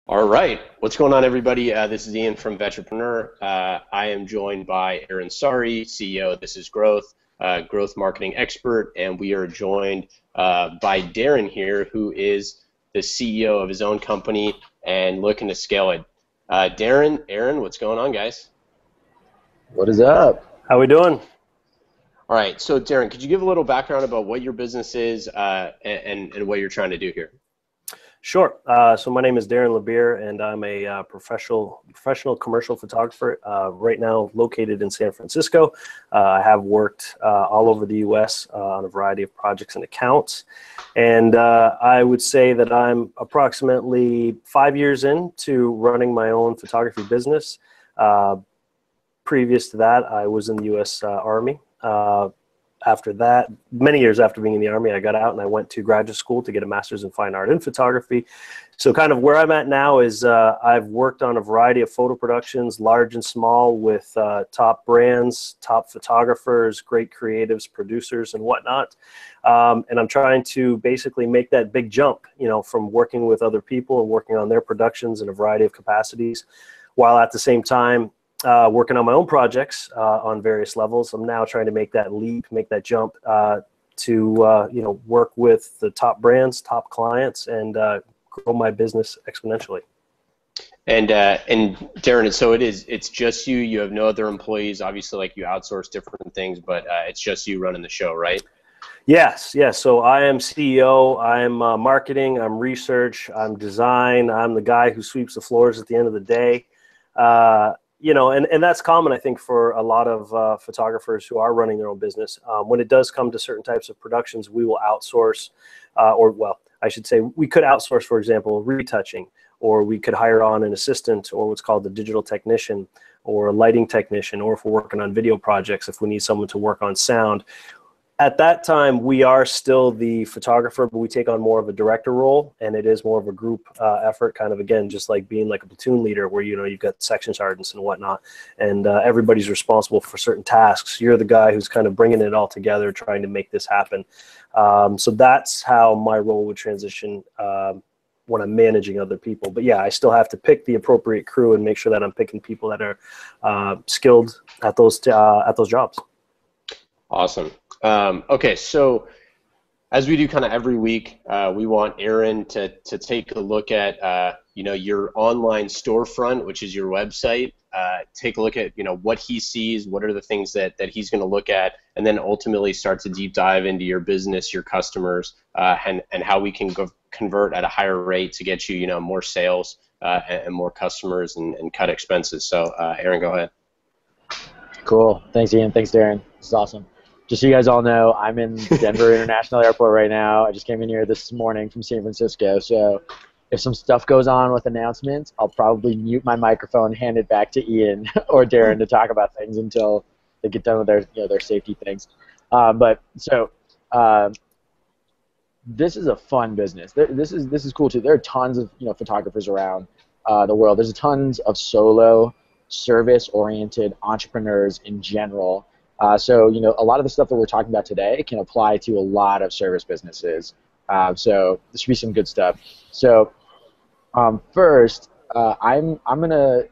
All right, what's going on, everybody? This is Ian from Vetrepreneur. I am joined by Aaron Sari, CEO of This Is Growth, growth marketing expert, and we are joined by Daryn here, who is the CEO of his own company and looking to scale it. Daryn, Aaron, what's going on, guys? What is up? How we doing? All right, so Daryn, could you give a little background about what your business is and what you're trying to do here? Sure. So my name is Daryn Labier, and I'm a professional commercial photographer. Right now, located in San Francisco. I have worked all over the U.S. On a variety of projects and accounts, and I would say that I'm approximately 5 years into running my own photography business. Previous to that, I was in the U.S. Army. After that, many years after being in the Army, I got out and I went to graduate school to get a master's in fine art and photography. So kind of where I'm at now is I've worked on a variety of photo productions, large and small, with top brands, top photographers, great creatives, producers, and whatnot. And I'm trying to basically make that big jump, from working with other people and working on their productions in a variety of capacities, while at the same time working on my own projects on various levels. I'm now trying to make that leap, make that jump to work with the top brands, top clients, and grow my business exponentially. And Daryn, so it's just you. You have no other employees. Obviously, like, you outsource different things, but it's just you running the show, right? Yes. So I am CEO. I'm marketing. I'm research. I'm design. I'm the guy who sweeps the floors at the end of the day. And that's common, I think, for a lot of photographers who are running their own business. When it does come to certain types of productions, we will outsource, I should say we could outsource, for example, retouching, or we could hire on an assistant, or what's called the digital technician, or a lighting technician, or if we're working on video projects, if we need someone to work on sound. At that time, we are still the photographer, but we take on more of a director role, and it is more of a group effort, kind of, again, just like being like a platoon leader, where you've got section sergeants and whatnot, and everybody's responsible for certain tasks. You're the guy who's kind of bringing it all together, trying to make this happen. So that's how my role would transition when I'm managing other people. But yeah, I still have to pick the appropriate crew and make sure that I'm picking people that are skilled at those jobs. Awesome. Okay, so as we do kind of every week, we want Aaron to take a look at your online storefront, which is your website. Take a look at what he sees, what are the things that he's going to look at, and then ultimately start to deep dive into your business, your customers, and how we can convert at a higher rate to get you more sales and more customers and cut expenses. So Aaron, go ahead. Cool. Thanks, Ian. Thanks, Daryn. This is awesome. Just so you guys all know, I'm in Denver International Airport right now. I just came in here this morning from San Francisco. So if some stuff goes on with announcements, I'll probably mute my microphone, hand it back to Ian or Daryn to talk about things until they get done with their safety things. This is a fun business. This is cool too. There are tons of photographers around the world. There's tons of solo, service-oriented entrepreneurs in general. So a lot of the stuff that we're talking about today can apply to a lot of service businesses. So this should be some good stuff. So first, I'm gonna.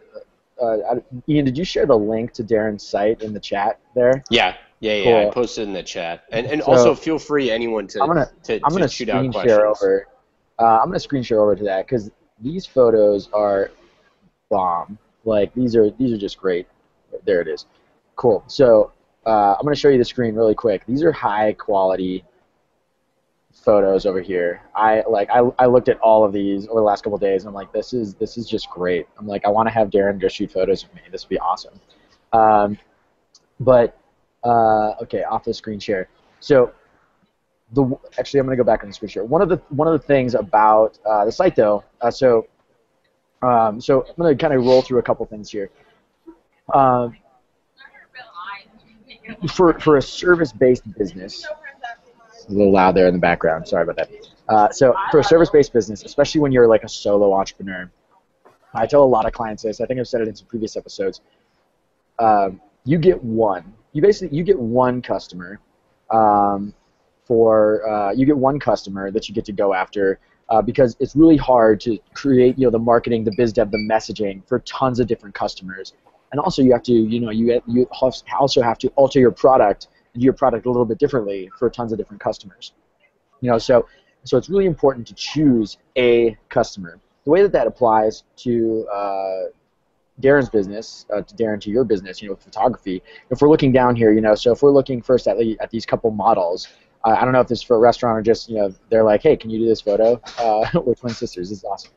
Ian, did you share the link to Daryn's site in the chat there? Yeah. Cool. I posted in the chat, and so, also feel free, anyone, to shoot out questions. I'm gonna screen share over to that, because these photos are bomb. Like, these are just great. There it is. Cool. So I'm going to show you the screen really quick. These are high quality photos over here. I looked at all of these over the last couple of days, and I'm like, this is just great. I'm like, I want to have Daryn go shoot photos of me. This would be awesome. Okay, off the screen share. So actually, I'm going to go back on the screen share. One of the things about the site, though, so I'm going to kind of roll through a couple things here. For a service-based business, it's a little loud there in the background. Sorry about that. So for a service-based business, especially when you're like a solo entrepreneur, I tell a lot of clients this. I think I've said it in some previous episodes. You get one customer you get one customer that you get to go after because it's really hard to create, the marketing, the biz dev, the messaging for tons of different customers. And also you have to, you also have to alter your product and do your product a little bit differently for tons of different customers. So it's really important to choose a customer. The way that applies to Daryn's business, to your business, photography. If we're looking down here, so if we're looking first at these couple models, I don't know if this is for a restaurant or just, they're like, hey, can you do this photo? We're twin sisters. This is awesome.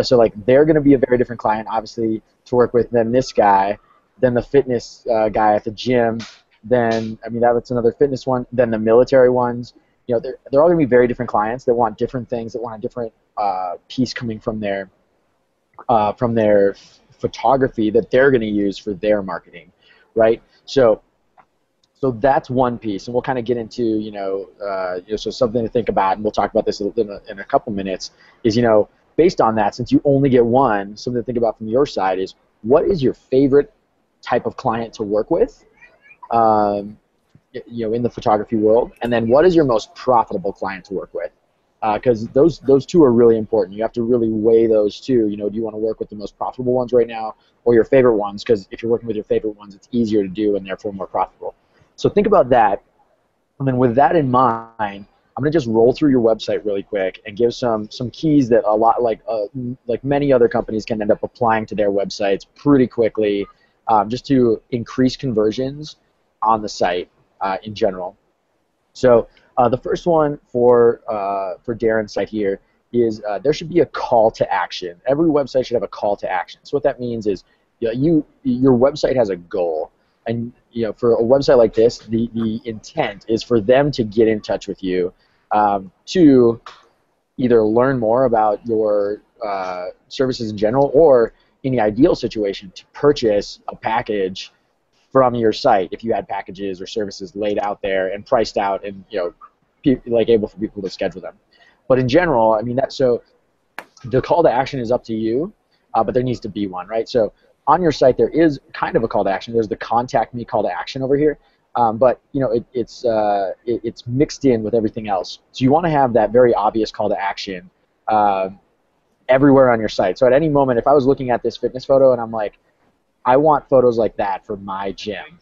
So like they're going to be a very different client, obviously, to work with than this guy, than the fitness guy at the gym, then, that's another fitness one, then the military ones. They're all going to be very different clients that want different things, that want a different piece coming from their photography that they're going to use for their marketing, right? So that's one piece, and we'll kind of get into, so something to think about, and we'll talk about this in a couple minutes, is, based on that, since you only get one, something to think about from your side is, what is your favorite type of client to work with, in the photography world, and then what is your most profitable client to work with? Because those two are really important. You have to really weigh those two. Do you want to work with the most profitable ones right now, or your favorite ones? Because if you're working with your favorite ones, it's easier to do and therefore more profitable. So think about that, and then with that in mind, I'm going to just roll through your website really quick and give some keys that a lot like many other companies can end up applying to their websites pretty quickly, just to increase conversions on the site in general. So the first one for Daryn's site here is there should be a call to action. Every website should have a call to action. So what that means is your website has a goal. And for a website like this, the intent is for them to get in touch with you to either learn more about your services in general, or in the ideal situation, to purchase a package from your site if you had packages or services laid out there and priced out and able for people to schedule them. But in general, so the call to action is up to you, but there needs to be one, right? So on your site, there is kind of a call to action. There's the contact me call to action over here, but it's mixed in with everything else. So you want to have that very obvious call to action everywhere on your site. So at any moment, if I was looking at this fitness photo and I'm like, I want photos like that for my gym,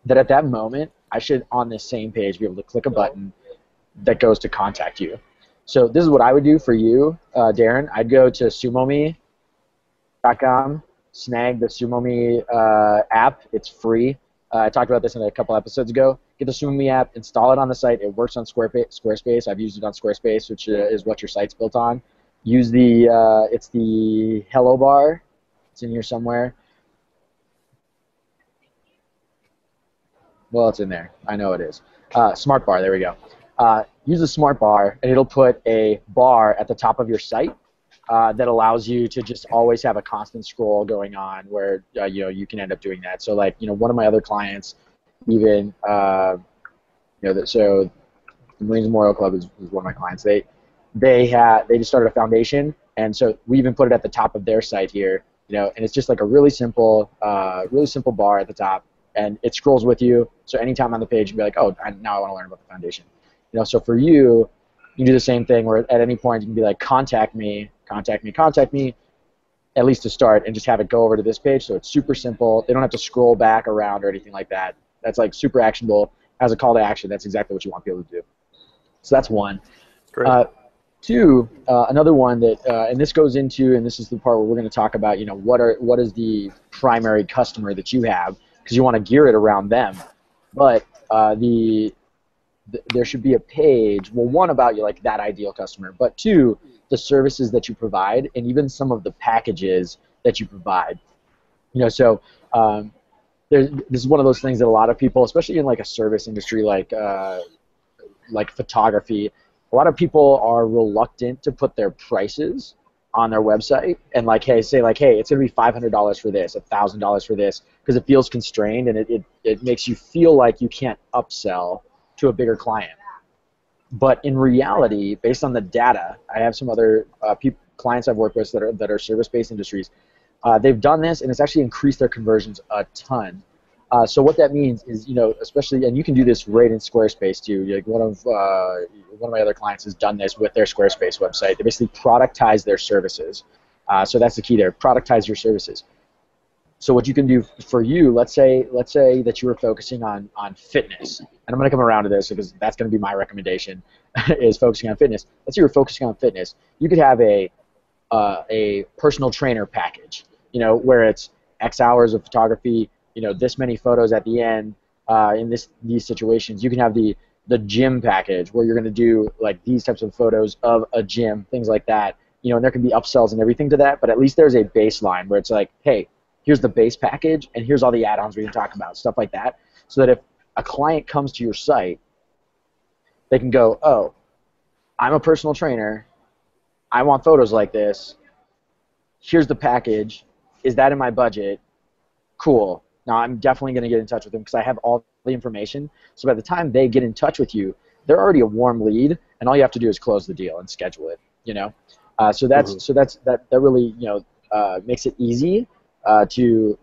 that at that moment, I should, on this same page, be able to click a button that goes to contact you. So this is what I would do for you, Daryn. I'd go to SumoMe.com, snag the SumoMe app. It's free. I talked about this in a couple episodes ago. Get the SumoMe app, install it on the site. It works on Squarespace. I've used it on Squarespace, which is what your site's built on. Use it's the hello bar. It's in here somewhere. Well, it's in there. I know it is. Smart bar, there we go. Use the smart bar, and it'll put a bar at the top of your site that allows you to just always have a constant scroll going on where you can end up doing that. So like one of my other clients, even so the Marines Memorial Club is one of my clients. They just started a foundation, and so we even put it at the top of their site here. And it's just like a really simple bar at the top. And it scrolls with you, so anytime on the page, you can be like, oh, now I want to learn about the foundation. So for you, you do the same thing where at any point you can be like, contact me, at least to start, and just have it go over to this page. So it's super simple. They don't have to scroll back around or anything like that. That's like super actionable. As a call to action, that's exactly what you want people to do. So that's one. Great. Two, another one that, and this goes into, and this is the part where we're going to talk about, what is the primary customer that you have, because you want to gear it around them. But there should be a page, well, one about like that ideal customer, but two, the services that you provide, and even some of the packages that you provide. So this is one of those things that a lot of people, especially in like a service industry like photography, a lot of people are reluctant to put their prices on their website and say hey, it's going to be $500 for this, $1,000 for this, because it feels constrained, and it makes you feel like you can't upsell to a bigger client. But in reality, based on the data, I have some other clients I've worked with that are service-based industries. They've done this, and it's actually increased their conversions a ton. So what that means is, especially, and you can do this right in Squarespace too. Like one of my other clients has done this with their Squarespace website. They basically productize their services. So that's the key there. Productize your services. So what you can do for you, let's say that you were focusing on fitness, and I'm going to come around to this because that's going to be my recommendation, is focusing on fitness. Let's say you're focusing on fitness. You could have a personal trainer package, where it's X hours of photography, this many photos at the end. In these situations, you can have the gym package where you're going to do like these types of photos of a gym, things like that. And there can be upsells and everything to that, but at least there's a baseline where it's like, hey, here's the base package, and here's all the add-ons we can talk about, stuff like that, so that if a client comes to your site, they can go, oh, I'm a personal trainer, I want photos like this, here's the package, is that in my budget? Cool. Now I'm definitely going to get in touch with them because I have all the information, so by the time they get in touch with you, they're already a warm lead, and all you have to do is close the deal and schedule it, So that really, makes it easy to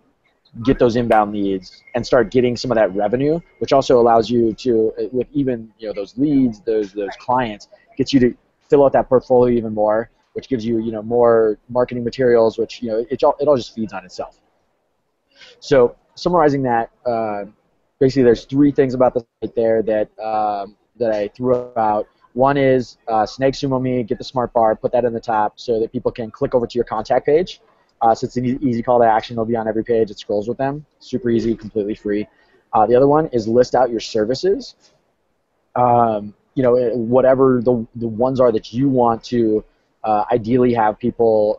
get those inbound leads and start getting some of that revenue, which also allows you to, with even those leads, those clients, gets you to fill out that portfolio even more, which gives you more marketing materials, which it all just feeds on itself. So summarizing that, basically there's 3 things about the site there that I threw out. One is snag SumoMe, get the smart bar, put that in the top so that people can click over to your contact page. So it's an easy call to action. It'll be on every page. It scrolls with them. Super easy, completely free. The other one is list out your services. Whatever the ones are that you want to ideally have people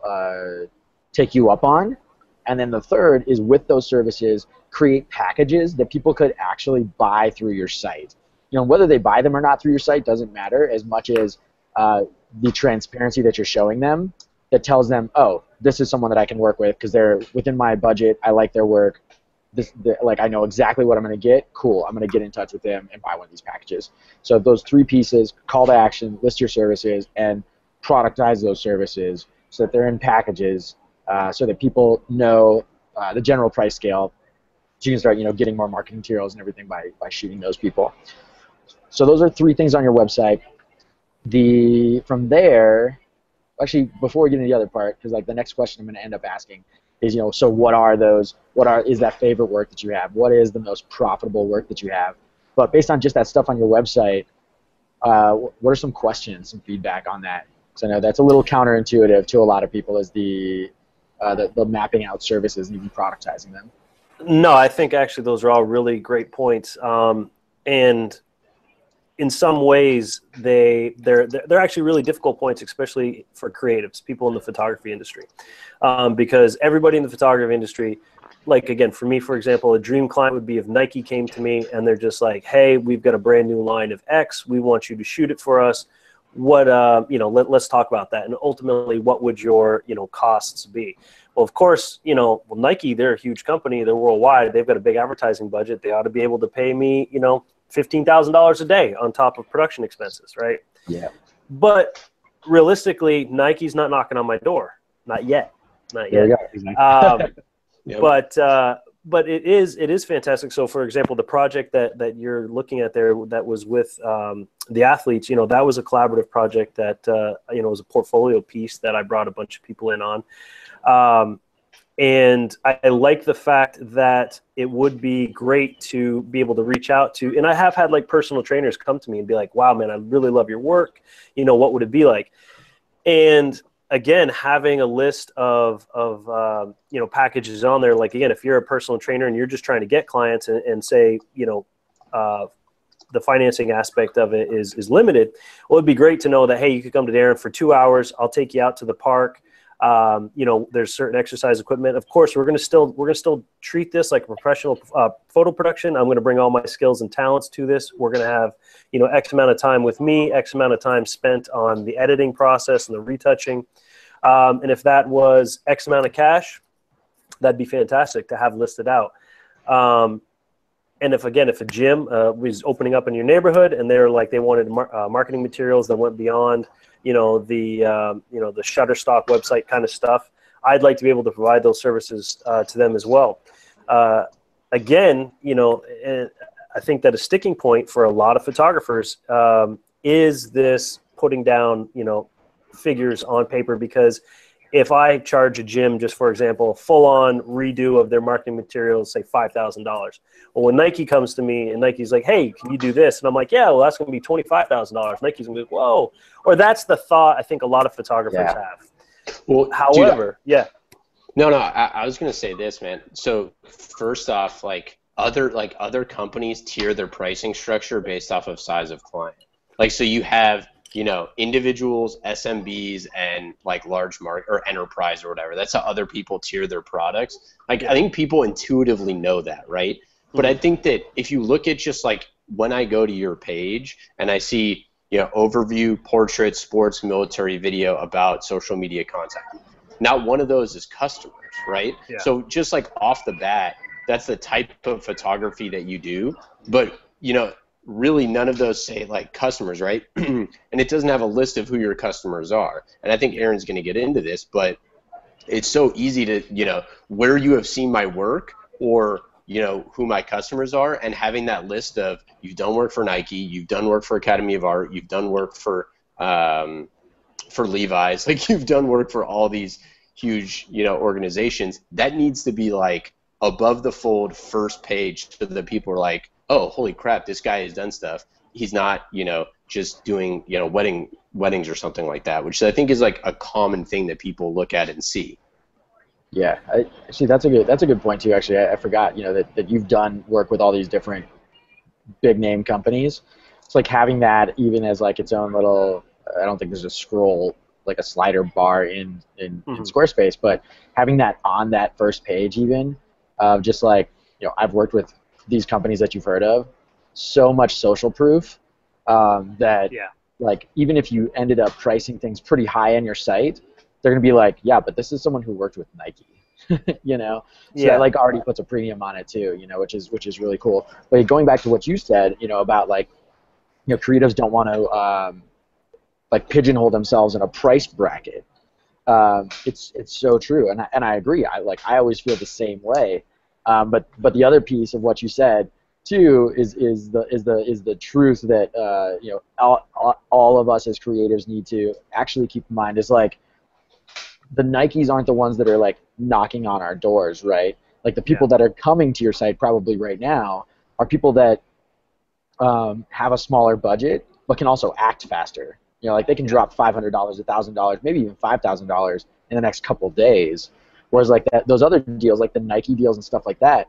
take you up on. And then the third is with those services, create packages that people could actually buy through your site. Whether they buy them or not through your site doesn't matter as much as the transparency that you're showing them that tells them, oh, this is someone that I can work with because they're within my budget. I like their work. I know exactly what I'm going to get. Cool. I'm going to get in touch with them and buy one of these packages. So those 3 pieces: call to action, list your services, and productize those services so that they're in packages, so that people know the general price scale. So you can start, getting more marketing materials and everything by shooting those people. So those are 3 things on your website. From there. Actually, before we get into the other part, because the next question I'm going to end up asking is, so what are those? Is that favorite work that you have? What is the most profitable work that you have? But based on just that stuff on your website, what are some questions, some feedback on that? Because I know that's a little counterintuitive to a lot of people, is the mapping out services and even productizing them. No, I think actually those are all really great points, and in some ways, they're actually really difficult points, especially for creatives, people in the photography industry, because everybody in the photography industry, again, for me, for example, a dream client would be if Nike came to me and they're just like, hey, we've got a brand new line of X, we want you to shoot it for us. What let's talk about that, and ultimately, what would your costs be? Well, of course, Nike, they're a huge company, they're worldwide, they've got a big advertising budget, they ought to be able to pay me, $15,000 a day on top of production expenses, right? Yeah. But realistically, Nike's not knocking on my door, not yet. There you go. Exactly. But it is fantastic. So, for example, the project that you're looking at there that was with the athletes, that was a collaborative project that was a portfolio piece that I brought a bunch of people in on. And I like the fact that it would be great to be able to reach out to, and I have had personal trainers come to me and be like, wow, man, I really love your work. What would it be like? And again, having a list of packages on there, again, if you're a personal trainer and you're just trying to get clients and say, the financing aspect of it is limited, well, it'd be great to know that, hey, you could come to Daryn for 2 hours. I'll take you out to the park. There's certain exercise equipment. Of course, we're gonna still treat this like a professional photo production. I'm gonna bring all my skills and talents to this. We're gonna have X amount of time with me, X amount of time spent on the editing process and the retouching. And if that was X amount of cash, that'd be fantastic to have listed out. And if a gym was opening up in your neighborhood and they wanted marketing materials that went beyond the Shutterstock website kind of stuff, I'd like to be able to provide those services to them as well. again, you know, I think that a sticking point for a lot of photographers is this putting down, you know, figures on paper, because if I charge a gym, just for example, a full-on redo of their marketing materials, say $5,000. Well, when Nike comes to me and Nike's like, hey, can you do this? And I'm like, yeah, well, that's going to be $25,000. Nike's going to be, whoa. Or that's the thought I think a lot of photographers have. Well, however, No, I was going to say this, man. So first off, like other companies tier their pricing structure based off of size of client. Like, so you have, you know, individuals, SMBs, and like large market or enterprise or whatever. That's how other people tier their products. Like, I think people intuitively know that, right? Mm-hmm. But I think that if you look at just like when I go to your page and I see, you know, overview, portrait, sports, military, video about social media content, not one of those is customers, right? Yeah. So just like off the bat, that's the type of photography that you do. But, you know, really none of those say like customers, right? And it doesn't have a list of who your customers are. And I think Aaron's going to get into this, but it's so easy to, you know, where you have seen my work or, you know, who my customers are, and having that list of you've done work for Nike, you've done work for Academy of Art, you've done work for Levi's, like you've done work for all these huge, you know, organizations. That needs to be like above the fold first page so that people are like, oh, holy crap, this guy has done stuff. He's not, you know, just doing, you know, weddings or something like that, which I think is like a common thing that people look at and see. Yeah, actually, that's a good point too. Actually, I forgot, you know, that you've done work with all these different big name companies. It's like having that even as like its own little. I don't think there's a scroll, like a slider bar in Squarespace, but having that on that first page even, just like, you know, I've worked with these companies that you've heard of, so much social proof that like even if you ended up pricing things pretty high on your site, they're gonna be like, yeah, but this is someone who worked with Nike, you know. So that like already puts a premium on it too, you know, which is really cool. But going back to what you said, you know, about like, you know, creatives don't want to like pigeonhole themselves in a price bracket. It's so true, and I agree. I always feel the same way. But the other piece of what you said too is the truth that you know, all of us as creatives need to actually keep in mind is like the Nikes aren't the ones that are like knocking on our doors, right? Like the people that are coming to your site probably right now are people that have a smaller budget but can also act faster. You know, like they can drop $500, $1,000, maybe even $5,000 in the next couple of days. Whereas like those other deals, like the Nike deals and stuff like that,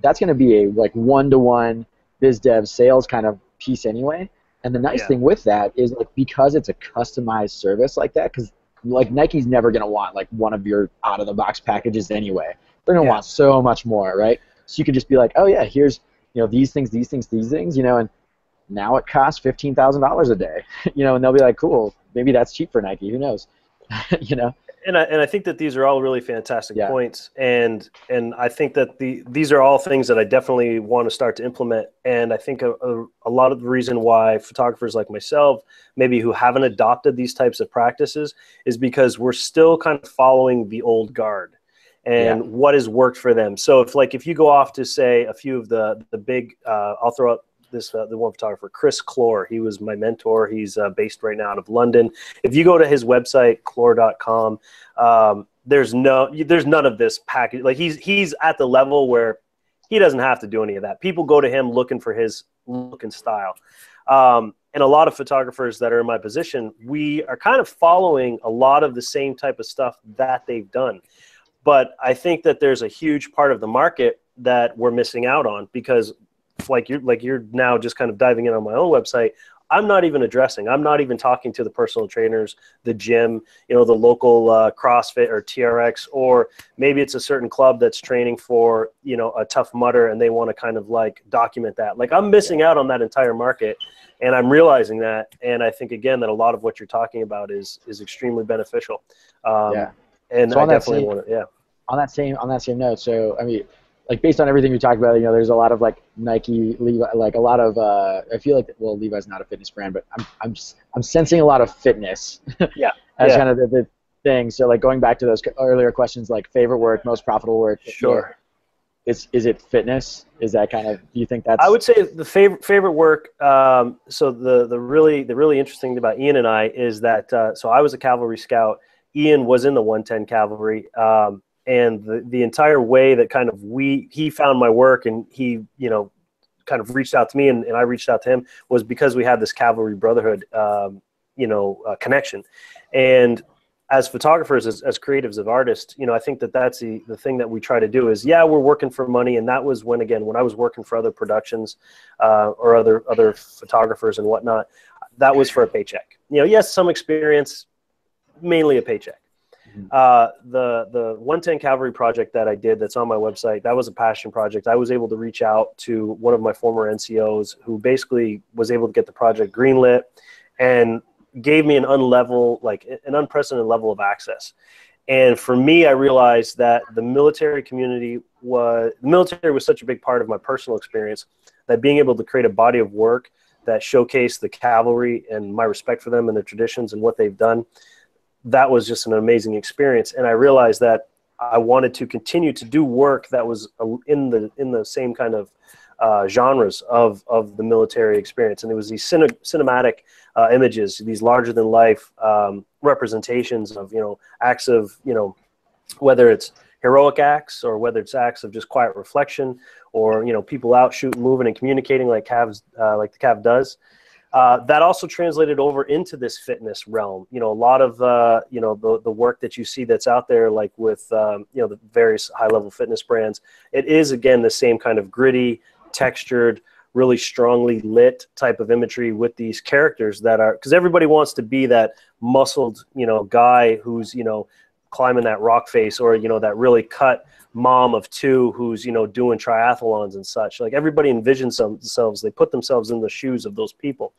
that's going to be a like one-to-one biz dev sales kind of piece anyway. And the nice thing with that is like because it's a customized service like that, because like Nike's never going to want like one of your out-of-the-box packages anyway. They're going to want so much more, right? So you could just be like, oh yeah, here's, you know, these things, you know, and now it costs $15,000 a day, you know, and they'll be like, cool, maybe that's cheap for Nike, who knows, you know. And I think that these are all really fantastic points, and I think that these are all things that I definitely want to start to implement. And I think a lot of the reason why photographers like myself, maybe who haven't adopted these types of practices, is because we're still kind of following the old guard and what has worked for them. So if you go off to say a few of the big, I'll throw out the one photographer, Chris Clore. He was my mentor. He's based right now out of London. If you go to his website, clore.com, there's none of this package. Like he's at the level where he doesn't have to do any of that. People go to him looking for his look and style. And a lot of photographers that are in my position, we are kind of following a lot of the same type of stuff that they've done. But I think that there's a huge part of the market that we're missing out on, because like you're now just kind of diving in on my own website. I'm not even talking to the personal trainers, the gym, you know, the local CrossFit or TRX, or maybe it's a certain club that's training for, you know, a Tough Mudder and they want to kind of like document that. Like I'm missing out on that entire market, and I'm realizing that. And I think again that a lot of what you're talking about is extremely beneficial. And so I definitely want to, on that same note. So I mean, like based on everything we talked about, you know, there's a lot of like Nike, Levi, like a lot of. I feel like Levi's not a fitness brand, but I'm sensing a lot of fitness. As kind of the thing. So like going back to those earlier questions, like favorite work, most profitable work. Sure. is it fitness? Is that kind of, do you think that's? I would say the favorite work. So the really interesting thing about Ian and I is that so I was a cavalry scout. Ian was in the 110 cavalry, and the entire way that kind of he found my work, and he kind of reached out to me, and I reached out to him, was because we had this cavalry brotherhood connection. And as photographers, as creatives, as artists, I think that's the thing that we try to do is, we're working for money. And that was when I was working for other productions or other photographers and whatnot, that was for a paycheck. Yes, some experience, mainly a paycheck. The 110 Cavalry project that I did that's on my website, that was a passion project. I was able to reach out to one of my former NCOs who basically was able to get the project greenlit and gave me an unprecedented level of access. And for me, I realized that the military was such a big part of my personal experience that being able to create a body of work that showcased the cavalry and my respect for them and their traditions and what they've done, that was just an amazing experience. And I realized that I wanted to continue to do work that was in the same kind of genres of the military experience. And it was these cinematic images, these larger than life representations of, acts of, whether it's heroic acts or whether it's acts of just quiet reflection or, people out shooting, moving and communicating like the Cav does. That also translated over into this fitness realm. A lot of the work that you see that's out there, like with the various high-level fitness brands, it is again the same kind of gritty, textured, really strongly lit type of imagery with these characters that are, because everybody wants to be that muscled guy who's climbing that rock face, or that really cut mom of two who's doing triathlons and such. Like, everybody envisions themselves, they put themselves in the shoes of those people,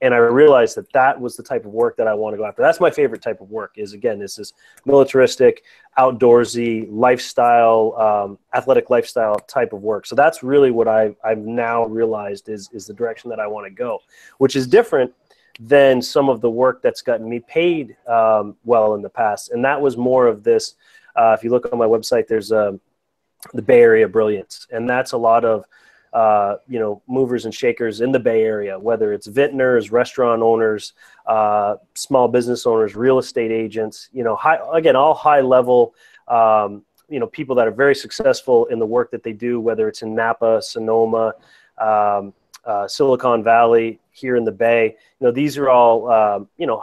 and I realized that was the type of work that I want to go after. That's my favorite type of work, is again this militaristic, outdoorsy lifestyle, athletic lifestyle type of work. So that's really what I've now realized is the direction that I want to go, which is different than some of the work that's gotten me paid well in the past. And that was more of this. If you look on my website, there's the Bay Area Brilliance, and that's a lot of movers and shakers in the Bay Area, whether it's vintners, restaurant owners, small business owners, real estate agents, all high level, people that are very successful in the work that they do, whether it's in Napa, Sonoma, Silicon Valley, here in the Bay. These are all,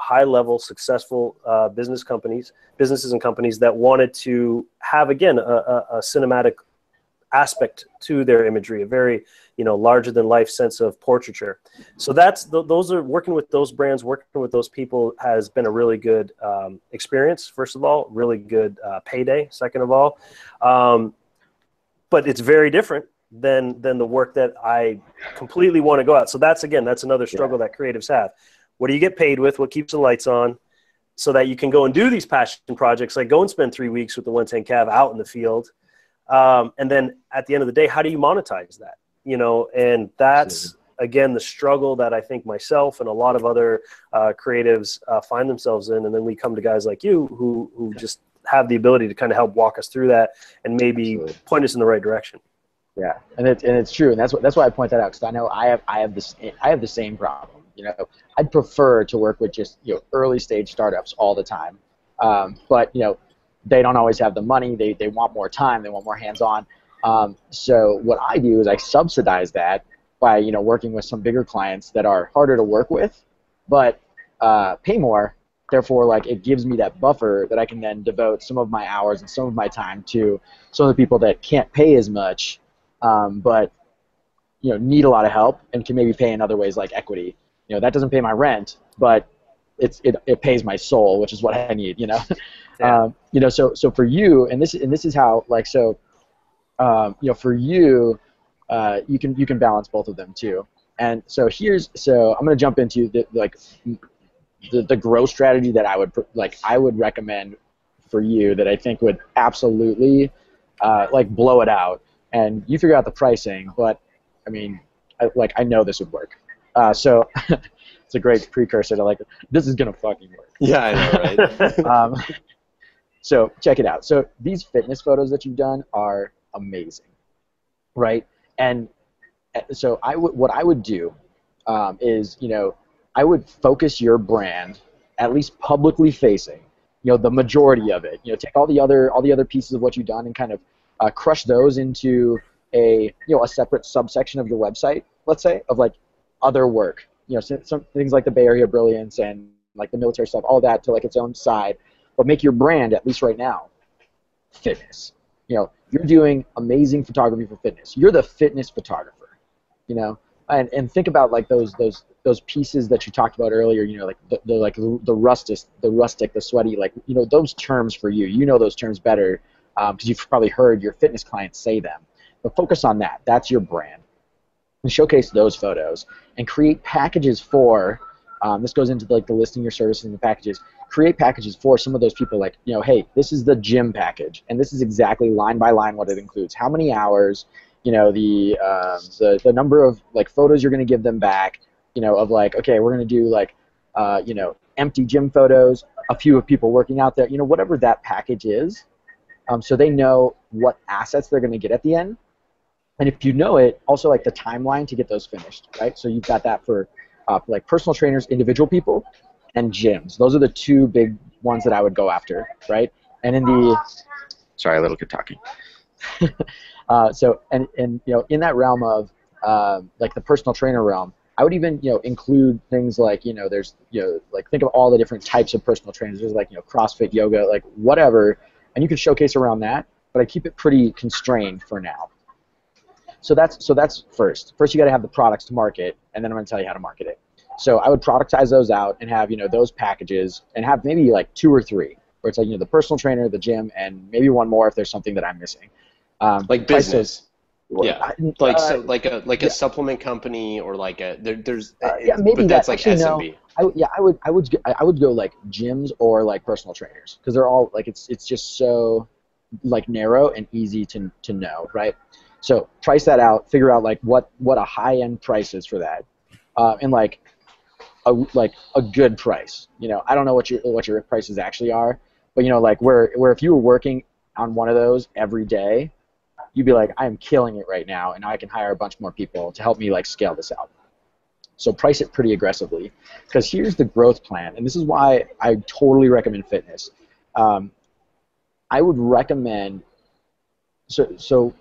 high level, successful businesses and companies that wanted to have, again, a cinematic aspect to their imagery, a very larger than life sense of portraiture. So those are, working with those brands, working with those people has been a really good experience. First of all, really good payday. Second of all, but it's very different than the work that I completely want to go out. So that's another struggle that creatives have. What do you get paid with? What keeps the lights on? So that you can go and do these passion projects, like go and spend 3 weeks with the 110 Cav out in the field. And then at the end of the day, how do you monetize that? And that's, again, the struggle that I think myself and a lot of other creatives find themselves in. And then we come to guys like you who just have the ability to kind of help walk us through that and maybe point us in the right direction. Yeah, and it's true, and that's why I point that out, because I know I have the same problem. I'd prefer to work with just early stage startups all the time, but they don't always have the money. They want more time. They want more hands-on. So what I do is I subsidize that by working with some bigger clients that are harder to work with, but pay more. Therefore, it gives me that buffer that I can then devote some of my hours and some of my time to some of the people that can't pay as much, but need a lot of help and can maybe pay in other ways, like equity. That doesn't pay my rent, but it pays my soul, which is what I need. Yeah. So for you, and this is how for you, you can balance both of them too. And so I'm going to jump into the growth strategy that I would recommend for you, that I think would absolutely blow it out. And you figure out the pricing, but I mean, I know this would work. So it's a great precursor to this is gonna fucking work. Yeah, I know, right? So check it out. So these fitness photos that you've done are amazing, right? And so what I would do is, I would focus your brand, at least publicly facing, the majority of it. Take all the other pieces of what you've done and kind of crush those into a separate subsection of your website, let's say, of like other work. Some things like the Bay Area Brilliance and like the military stuff, all that to like its own side, but make your brand, at least right now, fitness. You're doing amazing photography for fitness. You're the fitness photographer, and think about like those pieces that you talked about earlier, like the rustic, the sweaty, like, those terms for you. Those terms better because you've probably heard your fitness clients say them. But focus on that. That's your brand. And showcase those photos and create packages for, this goes into like the listing your services and the packages. Create packages for some of those people, like, hey, this is the gym package, and this is exactly line by line what it includes. How many hours, the number of like photos you're going to give them back, of like, okay, we're going to do like, empty gym photos, a few of people working out there, whatever that package is, so they know what assets they're going to get at the end. And if you know it, also like the timeline to get those finished, right? So you've got that for like personal trainers, individual people, and gyms. Those are the two big ones that I would go after, right? And in the, sorry, a little kid talking. So in that realm of like the personal trainer realm, I would even include things like there's like think of all the different types of personal trainers. There's like CrossFit, yoga, like whatever, and you can showcase around that. But I keep it pretty constrained for now. So that's first. First, you got to have the products to market, and then I'm going to tell you how to market it. So I would productize those out and have those packages, and have maybe like 2 or 3, where it's like the personal trainer, the gym, and maybe one more if there's something that I'm missing. Like business. Yeah. Like a supplement company, or like there's maybe but that's like SMB. No. I would go like gyms or like personal trainers, because they're all like it's just so like narrow and easy to know, right? So price that out, figure out like what a high-end price is for that, and like a good price. I don't know what your prices actually are, but like where if you were working on one of those every day, you'd be like, I am killing it right now, and I can hire a bunch more people to help me like scale this out. So price it pretty aggressively, because here's the growth plan, and this is why I totally recommend fitness. I would recommend so.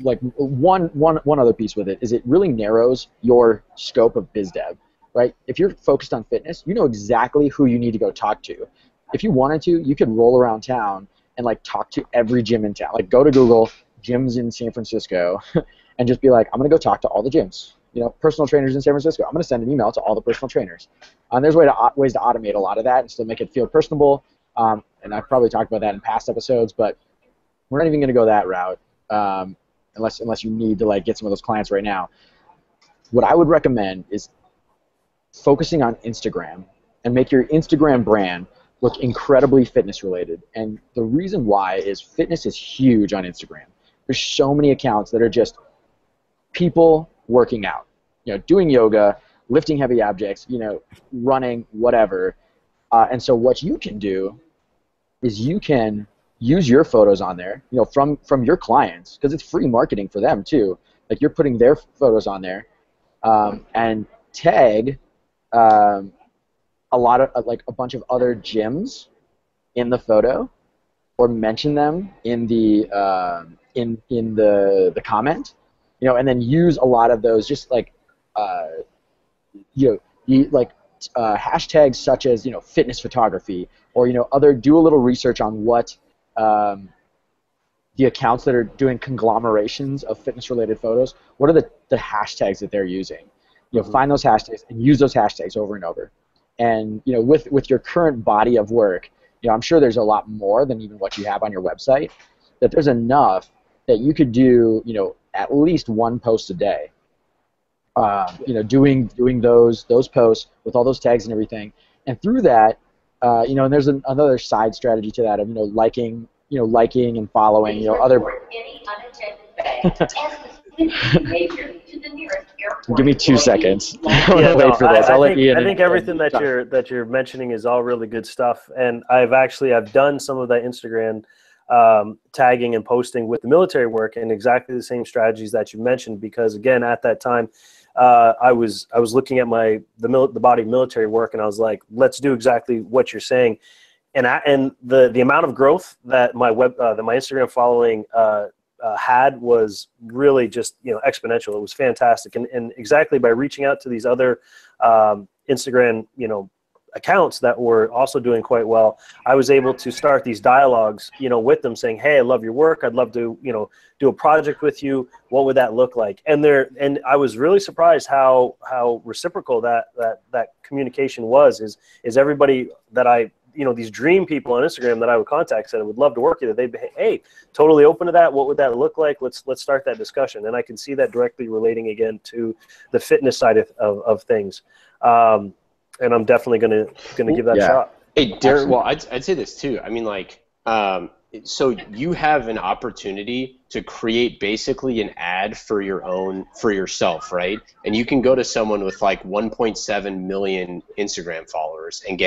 Like one other piece with it is it really narrows your scope of biz dev, right? If you're focused on fitness, you know exactly who you need to go talk to. If you wanted to, you could roll around town and like talk to every gym in town. Like go to Google gyms in San Francisco and just be like, I'm gonna go talk to all the gyms. Personal trainers in San Francisco. I'm gonna send an email to all the personal trainers. And there's ways to automate a lot of that and still make it feel personable. And I've probably talked about that in past episodes, but we're not even gonna go that route. Unless you need to like get some of those clients right now. What I would recommend is focusing on Instagram and make your Instagram brand look incredibly fitness related. And the reason why is fitness is huge on Instagram. There's so many accounts that are just people working out, doing yoga, lifting heavy objects, running, whatever. And so what you can do is you can use your photos on there, from your clients, because it's free marketing for them too. Like you're putting their photos on there, and tag a lot of like a bunch of other gyms in the photo, or mention them in the the comment, and then use a lot of those just like hashtags such as fitness photography, or do a little research on what the accounts that are doing conglomerations of fitness-related photos, what are the hashtags that they're using? Find those hashtags and use those hashtags over and over. And with your current body of work, I'm sure there's a lot more than even what you have on your website. That there's enough that you could do, at least 1 post a day. Doing those posts with all those tags and everything, and through that. And there's another side strategy to that of liking and following other. Give me 2 seconds. Wait for this. I think everything that you're mentioning is all really good stuff, and I've done some of that Instagram tagging and posting with the military work, and exactly the same strategies that you mentioned. Because again, at that time, I was looking at the body of military work, and I was like, let's do exactly what you're saying. And the amount of growth that my Instagram following had was really just exponential. It was fantastic, and exactly by reaching out to these other Instagram accounts that were also doing quite well, I was able to start these dialogues with them, saying, hey, I love your work, I'd love to do a project with you, what would that look like? And I was really surprised how reciprocal that communication was. Is everybody that I these dream people on Instagram that I would contact said I would love to work with you, they'd be, hey, totally open to that, what would that look like, let's start that discussion. And I can see that directly relating again to the fitness side of things. And I'm definitely gonna give that a shot. Hey, Daryn, well, I'd say this too. I mean, like, so you have an opportunity to create basically an ad for yourself, right? And you can go to someone with like 1.7 million Instagram followers and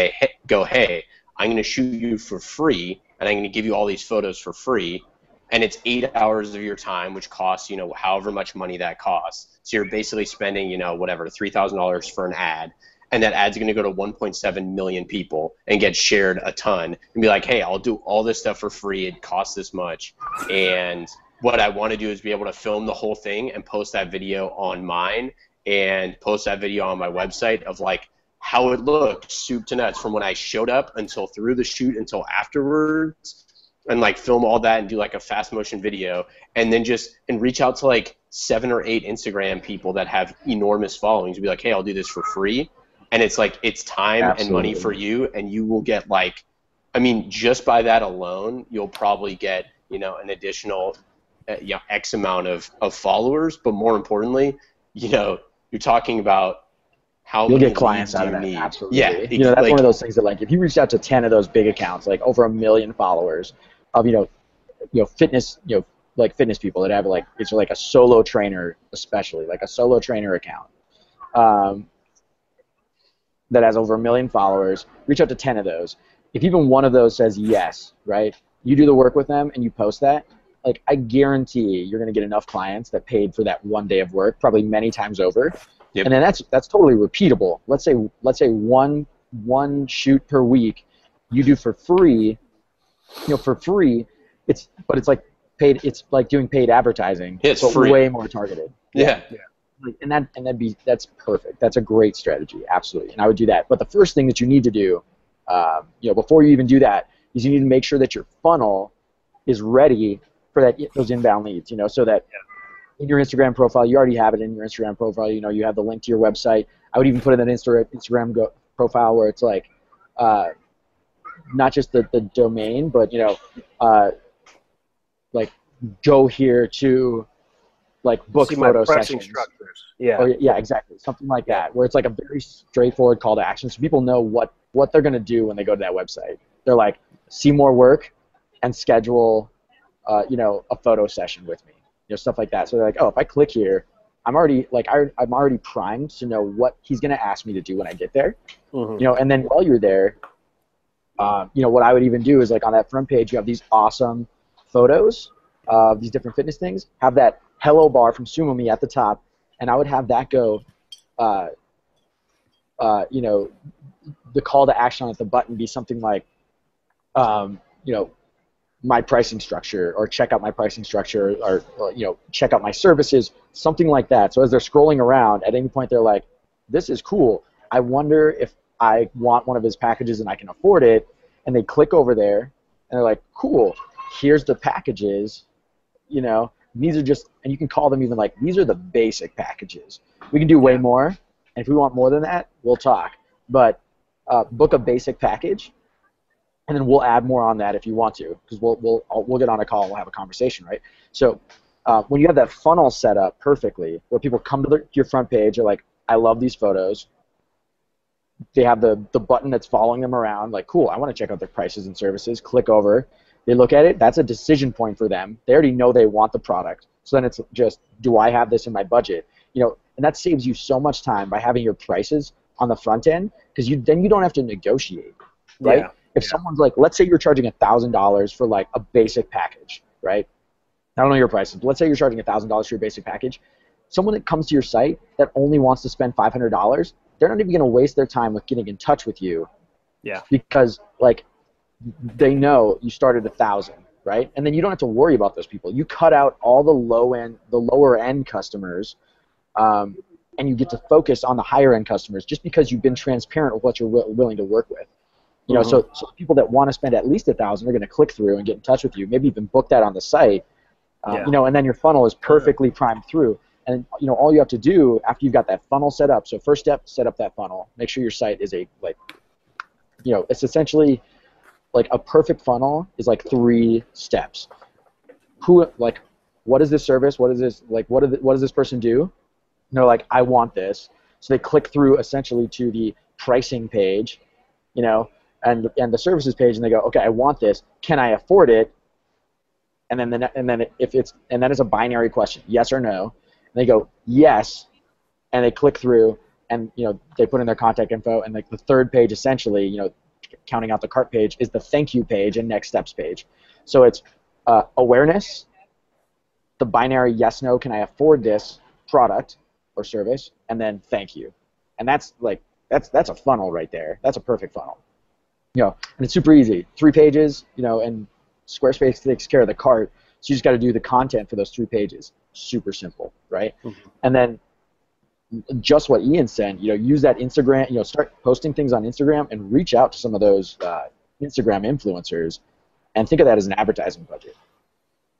go, hey, I'm going to shoot you for free, and I'm going to give you all these photos for free, and it's 8 hours of your time, which costs however much money that costs. So you're basically spending whatever $3,000 for an ad. And that ad's going to go to 1.7 million people and get shared a ton and be like, hey, I'll do all this stuff for free. It costs this much. And what I want to do is be able to film the whole thing and post that video on mine and post that video on my website of like how it looked, soup to nuts, from when I showed up until through the shoot until afterwards, and like film all that and do like a fast motion video, and then and reach out to like 7 or 8 Instagram people that have enormous followings and be like, hey, I'll do this for free. And it's like, it's time and money for you, and you will get like, I mean, just by that alone, you'll probably get, an additional X amount of followers. But more importantly, you're talking about how you'll many get clients out of that. need. Absolutely. Yeah. That's like, one of those things that, like, if you reach out to 10 of those big accounts, like over 1 million followers of, fitness, like fitness people that have like, it's like a solo trainer, especially like a solo trainer account. That has over 1 million followers, reach out to 10 of those. If even one of those says yes, right, you do the work with them and you post that, like, I guarantee you're going to get enough clients that paid for that one day of work, probably many times over. Yep. And then that's totally repeatable. Let's say one shoot per week you do for free. For free, it's like paid. It's like doing paid advertising, it's but free. way more targeted. Yeah. That's perfect. That's a great strategy, absolutely. And I would do that. But the first thing that you need to do, before you even do that, is you need to make sure that your funnel is ready for those inbound leads. So that in your Instagram profile, you already have it in your Instagram profile. You have the link to your website. I would even put it in an Instagram profile where it's like, not just the domain, but like go here to like book photo sessions. Yeah. Or, yeah, exactly. Something like that, where it's like a very straightforward call to action, so people know what they're going to do when they go to that website. They're like, see more work and schedule, a photo session with me, stuff like that. So they're like, oh, if I click here, I'm already primed to know what he's going to ask me to do when I get there. Mm-hmm. And then while you're there, what I would even do is, like, on that front page, you have these awesome photos of these different fitness things. Have that hello bar from SumoMe at the top, and I would have that go, the call to action on the button be something like, my pricing structure, or check out my pricing structure, or check out my services, something like that. So as they're scrolling around, at any point they're like, this is cool. I wonder if I want one of his packages and I can afford it. And they click over there, and they're like, cool, here's the packages, these are just, and you can call them even like, these are the basic packages. We can do way more, and if we want more than that, we'll talk. But book a basic package, and then we'll add more on that if you want to, because we'll get on a call and we'll have a conversation, right? So when you have that funnel set up perfectly, where people come to your front page, they're like, I love these photos. They have the button that's following them around, like, cool, I want to check out their prices and services. Click over. They look at it. That's a decision point for them. They already know they want the product. So then it's just, do I have this in my budget? And that saves you so much time by having your prices on the front end, because then you don't have to negotiate, right? If someone's like, let's say you're charging $1,000 for like a basic package, right? I don't know your prices, but let's say you're charging $1,000 for your basic package. Someone that comes to your site that only wants to spend $500, they're not even going to waste their time with getting in touch with you. Yeah. Because like they know you started 1,000, right? And then you don't have to worry about those people. You cut out all the lower end customers, and you get to focus on the higher end customers just because you've been transparent with what you're willing to work with. You know, so people that want to spend at least 1,000 are going to click through and get in touch with you. Maybe even book that on the site. You know, and then your funnel is perfectly primed through. And you know, all you have to do after you've got that funnel set up. So first step, set up that funnel. Make sure your site is it's essentially like a perfect funnel is like 3 steps. What is this service? What is this like? What does this person do? And they're like, I want this. So they click through essentially to the pricing page, you know, and the services page, and they go, okay, I want this. Can I afford it? And then it's a binary question, yes or no. And they go yes, and they click through, and you know they put in their contact info, and like the third page essentially, you know, counting out the cart page, is the thank you page and next steps page. So it's awareness, the binary yes no, can I afford this product or service, and then thank you, and that's a funnel right there. That's a perfect funnel. You know, and it's super easy. 3 pages, you know, and Squarespace takes care of the cart, so you just got to do the content for those 3 pages. Super simple, right? And then just what Ian said, you know, use that Instagram, you know, start posting things on Instagram and reach out to some of those Instagram influencers, and think of that as an advertising budget.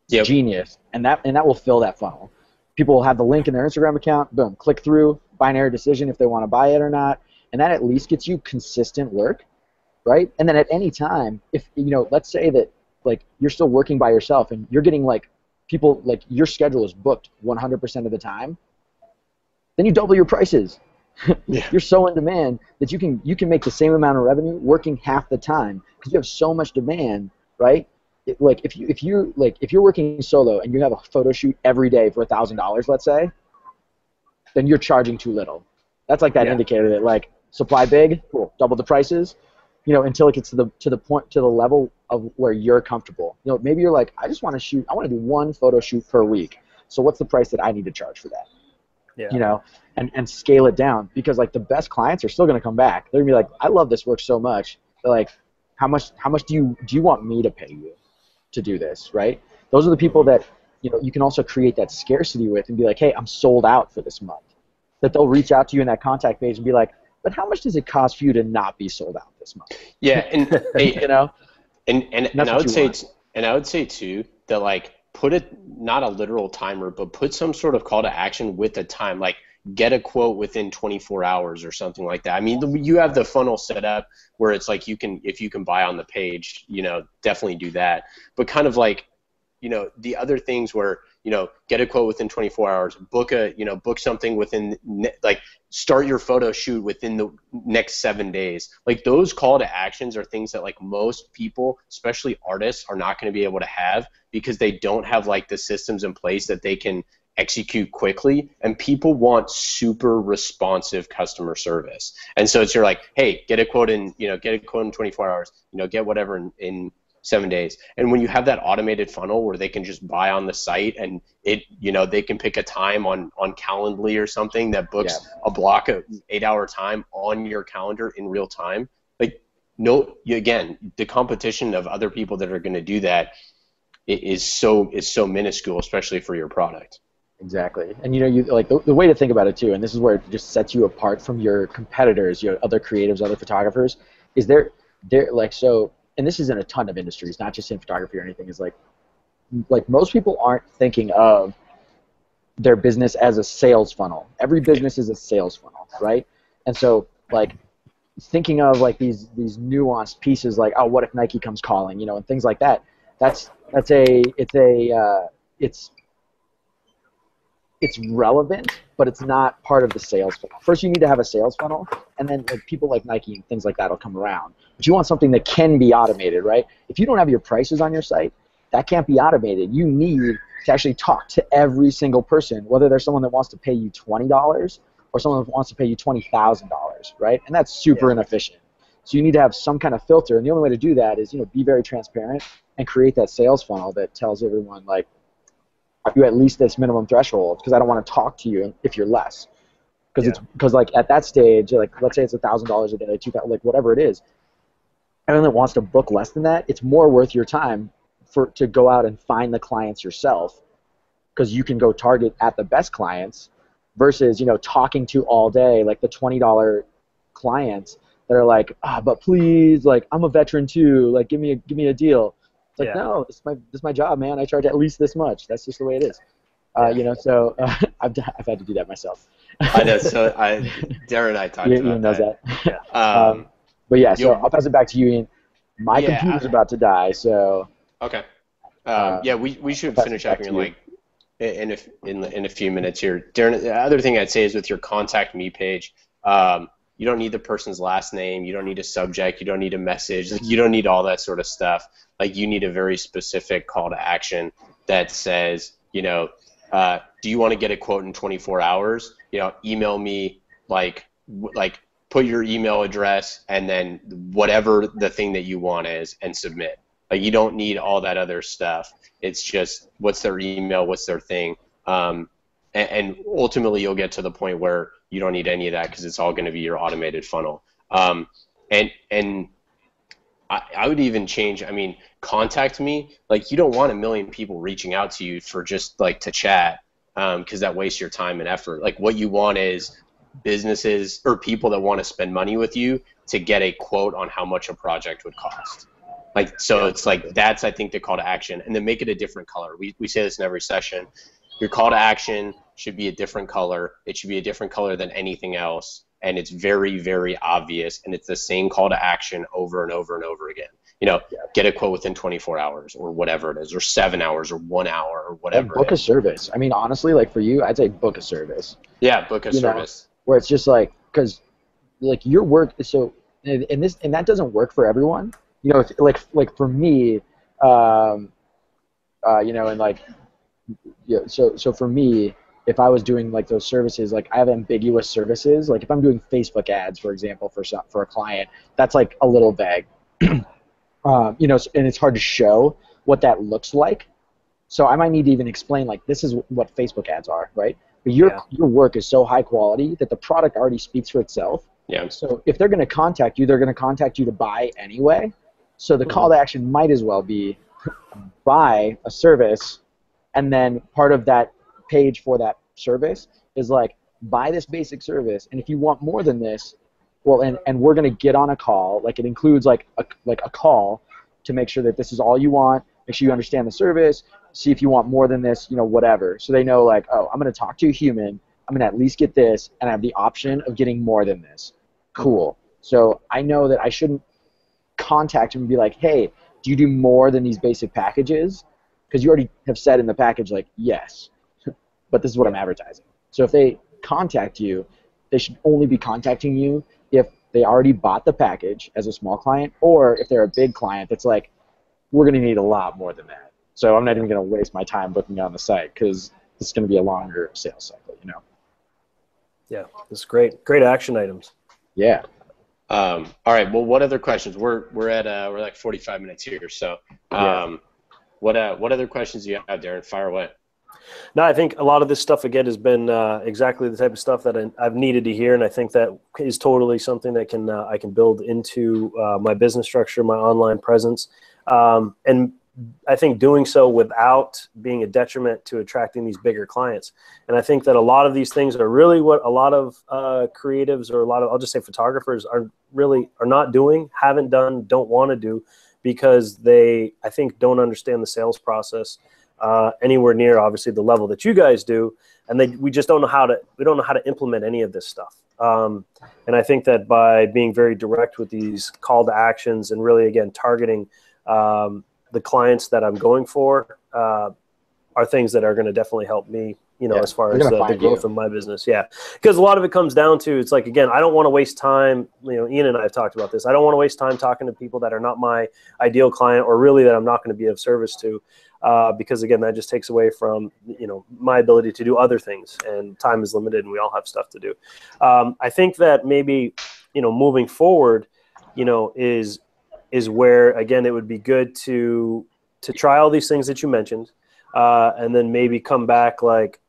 It's genius, and that will fill that funnel. People will have the link in their Instagram account, boom, click through, binary decision if they want to buy it or not, and that at least gets you consistent work, right? And then at any time, if you know, let's say that like you're still working by yourself and you're getting like people, like your schedule is booked 100% of the time, then you double your prices. You're so in demand that you can make the same amount of revenue working half the time because you have so much demand, right? If you're working solo and you have a photo shoot every day for $1,000, let's say, then you're charging too little. That's like that indicator that like supply big, cool, double the prices, you know, until it gets to the level of where you're comfortable. You know, maybe you're like, I want to do 1 photo shoot per week. So what's the price that I need to charge for that? You know, and scale it down, because like the best clients are still going to come back. They're going to be like, I love this work so much. They're like, how much do you want me to pay you to do this, right? Those are the people that, you know, you can also create that scarcity with and be like, hey, I'm sold out for this month. That they'll reach out to you in that contact page and be like, but how much does it cost for you to not be sold out this month? Yeah, and you know, and I would say too that like put it, not a literal timer, but put some sort of call to action with a time, like get a quote within 24 hours or something like that. I mean, you have the funnel set up where it's like if you can buy on the page, you know, definitely do that. But kind of like, you know, the other things where, you know, get a quote within 24 hours, book something within, like start your photo shoot within the next 7 days. Like those call to actions are things that like most people, especially artists, are not going to be able to have because they don't have like the systems in place that they can execute quickly, and people want super responsive customer service. And so you're like, hey, get a quote in 24 hours, you know, get whatever in 7 days. And when you have that automated funnel where they can just buy on the site and it, you know, they can pick a time on Calendly or something that books a block of 8-hour time on your calendar in real time. Like, again, the competition of other people that are going to do that is so minuscule, especially for your product. Exactly. And you know, you like the way to think about it too, and this is where it just sets you apart from your competitors, your other creatives, other photographers, is they're like, so, and this is in a ton of industries, not just in photography or anything, is like most people aren't thinking of their business as a sales funnel. Every business is a sales funnel, right? And so like thinking of like these nuanced pieces, like, oh, what if Nike comes calling, you know, and things like that. It's relevant, but it's not part of the sales funnel. First, you need to have a sales funnel, and then like people like Nike and things like that will come around. But you want something that can be automated, right? If you don't have your prices on your site, that can't be automated. You need to actually talk to every single person, whether there's someone that wants to pay you $20 or someone that wants to pay you $20,000, right? And that's super inefficient. So you need to have some kind of filter, and the only way to do that is, be very transparent and create that sales funnel that tells everyone, like, are you at least this minimum threshold? Because I don't want to talk to you if you're less. Because like at that stage, like let's say it's $1,000 a day, 2,000, like whatever it is, anyone that wants to book less than that, it's more worth your time to go out and find the clients yourself, because you can go target at the best clients versus, talking to all day, like the $20 clients that are like, but please, like, I'm a veteran too, like, give me a deal. It's like, no, this is my job, man. I charge at least this much. That's just the way it is. So I've had to do that myself. I know. So Daryn and I talked about Ian knows that. Yeah. But yeah, so I'll pass it back to you, Ian. My computer's about to die, so. Okay. We should finish up here in a few minutes here. Daryn, the other thing I'd say is with your contact me page, you don't need the person's last name, you don't need a subject, you don't need a message, like you don't need all that sort of stuff. Like you need a very specific call to action that says, do you want to get a quote in 24 hours? Email me, like put your email address and then whatever the thing that you want is and submit. Like you don't need all that other stuff. It's just what's their email, what's their thing. And ultimately you'll get to the point where you don't need any of that because it's all going to be your automated funnel. And I would even change, contact me. Like you don't want 1 million people reaching out to you for just like to chat because that wastes your time and effort. Like what you want is businesses or people that want to spend money with you to get a quote on how much a project would cost. Like, so it's like, that's, I think, the call to action, and then make it a different color. We say this in every session. Your call to action should be a different color. It should be a different color than anything else. And it's very, very obvious. And it's the same call to action over and over and over again. Get a quote within 24 hours or whatever it is, or 7 hours or 1 hour or whatever. Book a service. Honestly, like for you, I'd say book a service. Yeah, book a service. Where it's just like, because like your work is so, and that doesn't work for everyone. Like for me, so for me, if I was doing like those services, like I have ambiguous services. Like if I'm doing Facebook ads, for example, for a client, that's like a little vague, and it's hard to show what that looks like. So I might need to even explain like this is what Facebook ads are, right? But your work is so high quality that the product already speaks for itself. Yeah. So if they're going to contact you, they're going to contact you to buy anyway. So the call to action might as well be buy a service, and then part of that page for that service is like buy this basic service, and if you want more than this, well, and we're going to get on a call. Like it includes like a call to make sure that this is all you want. Make sure you understand the service. See if you want more than this, whatever. So they know like, oh, I'm going to talk to a human. I'm going to at least get this, and I have the option of getting more than this. Cool. So I know that I shouldn't contact him and be like, hey, do you do more than these basic packages? Because you already have said in the package, like, yes, but this is what I'm advertising. So if they contact you, they should only be contacting you if they already bought the package as a small client, or if they're a big client that's like, we're going to need a lot more than that. So I'm not even going to waste my time booking on the site because it's going to be a longer sales cycle, Yeah, that's great. Great action items. Yeah. All right. Well, what other questions? We're like 45 minutes here. So, what other questions do you have, Daryn? Fire away. No, I think a lot of this stuff again has been exactly the type of stuff that I've needed to hear, and I think that is totally something that I can build into my business structure, my online presence, and I think doing so without being a detriment to attracting these bigger clients. And I think that a lot of these things are really what a lot of creatives or I'll just say photographers are not doing, haven't done, don't want to do, because they, I think, don't understand the sales process anywhere near, obviously, the level that you guys do. And we just don't know how to implement any of this stuff. And I think that by being very direct with these call to actions and really, again, targeting the clients that I'm going for are things that are going to definitely help me, as far as the growth of my business. Yeah. Because a lot of it comes down to, it's like, again, I don't want to waste time. Ian and I have talked about this. I don't want to waste time talking to people that are not my ideal client, or really that I'm not going to be of service to, because again, that just takes away from, my ability to do other things, and time is limited and we all have stuff to do. I think that maybe, moving forward, you know, is where, again, it would be good to try all these things that you mentioned, and then maybe come back like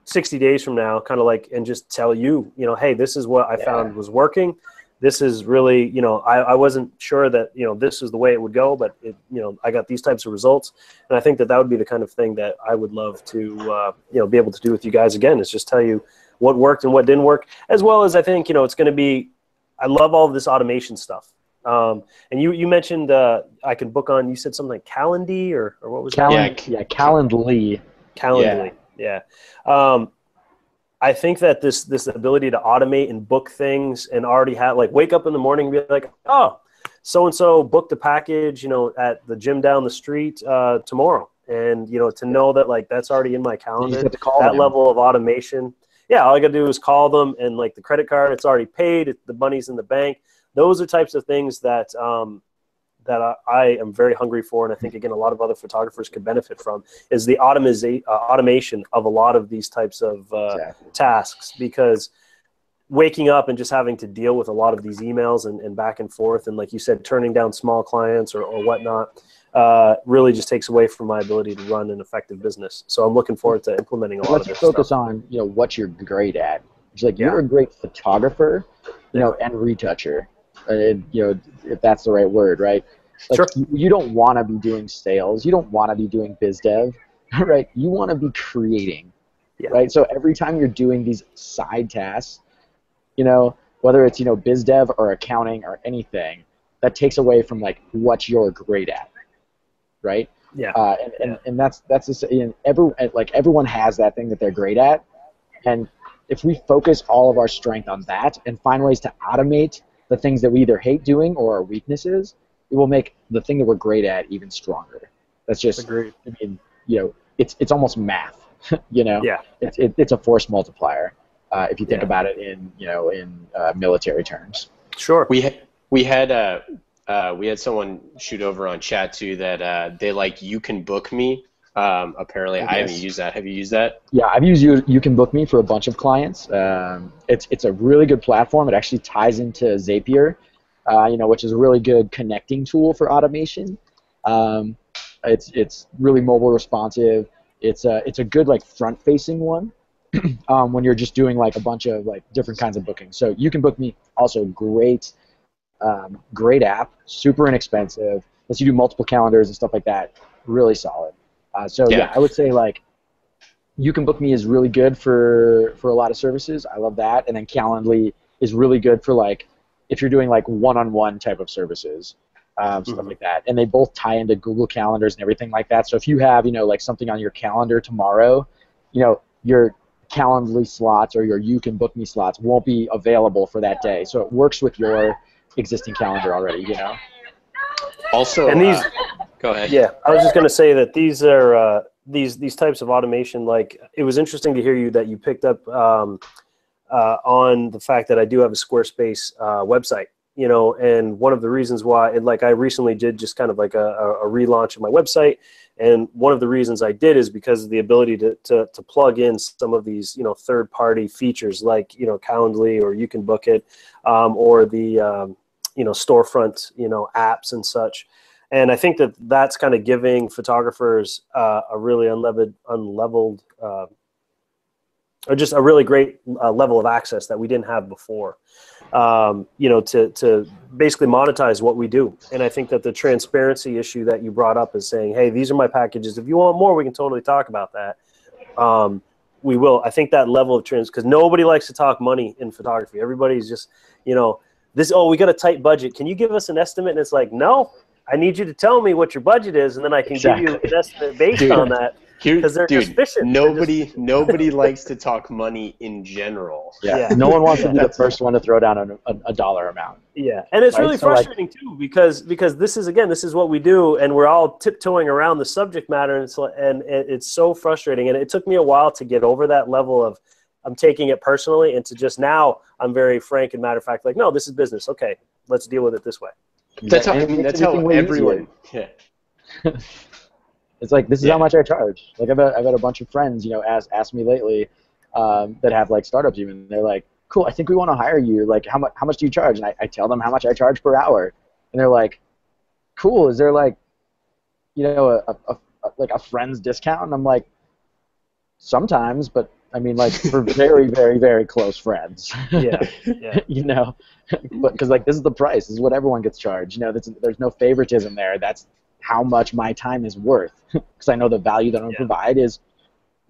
60 days from now, kind of like, and just tell you, you know, hey, this is what I found was working. This is really, you know, I wasn't sure that, you know, this is the way it would go, but it, you know, I got these types of results. And I think that would be the kind of thing that I would love to, you know, be able to do with you guys again, is just tell you what worked and what didn't work, as well as I think, you know, it's going to be, I love all of this automation stuff. And you mentioned I can book on, you said something like Calendly or what was that? Calendly. Calendly, yeah. I think that this ability to automate and book things and already have, like, wake up in the morning and be like, oh, so-and-so booked a package, you know, at the gym down the street tomorrow. And, you know, to know that, like, that's already in my calendar, that level of automation. Yeah, all I got to do is call them, and, like, the credit card, it's already paid, the money's in the bank. Those are types of things that that I am very hungry for, and I think, again, a lot of other photographers could benefit from, is the automation of a lot of these types of tasks, because waking up and just having to deal with a lot of these emails and back and forth, and like you said, turning down small clients or whatnot, really just takes away from my ability to run an effective business. So I'm looking forward to implementing a lot of this stuff. Let's focus on, you know, what you're great at. It's like, you're a great photographer, you know, and retoucher. You know, if that's the right word, right? Like, you don't want to be doing sales. You don't want to be doing biz dev, right? You want to be creating, right? So every time you're doing these side tasks, you know, whether it's, you know, biz dev or accounting or anything, that takes away from, like, what you're great at, right? Yeah. And that's everyone has that thing that they're great at, and if we focus all of our strength on that and find ways to automate the things that we either hate doing or our weaknesses, it will make the thing that we're great at even stronger. That's just, agreed. I mean, you know, it's almost math, you know? Yeah. It's a force multiplier, if you think about it in, you know, in military terms. Sure. We had someone shoot over on chat too that they like You Can Book Me. Apparently, I haven't used that. Have you used that? Yeah, I've used You Can Book Me for a bunch of clients. It's a really good platform. It actually ties into Zapier, you know, which is a really good connecting tool for automation. It's really mobile responsive. It's a good, like, front-facing one when you're just doing, like, a bunch of, like, different kinds of bookings. So You Can Book Me, also great app, super inexpensive. Lets you do multiple calendars and stuff like that. Really solid. Yeah, I would say, like, You Can Book Me is really good for a lot of services. I love that. And then Calendly is really good for, like, if you're doing, like, one-on-one type of services, stuff like that. And they both tie into Google Calendars and everything like that. So if you have, you know, like, something on your calendar tomorrow, you know, your Calendly slots or your You Can Book Me slots won't be available for that day. So it works with your existing calendar already, you know? Also, and these, go ahead. Yeah, I was just going to say that these are these types of automation. Like, it was interesting to hear you that you picked up on the fact that I do have a Squarespace website. You know, and one of the reasons why, like, I recently did just kind of like a relaunch of my website, and one of the reasons I did is because of the ability to plug in some of these, you know, third-party features, like, you know, Calendly or You Can Book It, or the you know, storefront, you know, apps and such. And I think that that's kind of giving photographers a really unleveled, or just a really great level of access that we didn't have before, you know, to basically monetize what we do. And I think that the transparency issue that you brought up is saying, hey, these are my packages. If you want more, we can totally talk about that. We will. I think that level of because nobody likes to talk money in photography. Everybody's just, you know, we got a tight budget. Can you give us an estimate? And it's like, no, I need you to tell me what your budget is, and then I can give you an estimate based on that. Because they're just fishing. Nobody likes to talk money in general. Yeah. No one wants to be the first one to throw down a dollar amount. Yeah, and it's really frustrating too, because this is what we do, and we're all tiptoeing around the subject matter, and it's so frustrating. And it took me a while to get over that level of I'm taking it personally, and to just now I'm very frank and matter of fact, like, no, this is business. Okay, let's deal with it this way. That's how everyone. Yeah. It's like, this is how much I charge. Like, I've had a bunch of friends, you know, ask me lately that have, like, startups even. They're like, cool, I think we want to hire you. Like, how much do you charge? And I tell them how much I charge per hour. And they're like, cool, is there like, you know, like a friend's discount? And I'm like, sometimes, but I mean, like, for very, very, very close friends. Yeah. You know, but because like this is the price, this is what everyone gets charged. You know, there's no favoritism there. That's how much my time is worth, because I know the value that I'm gonna provide is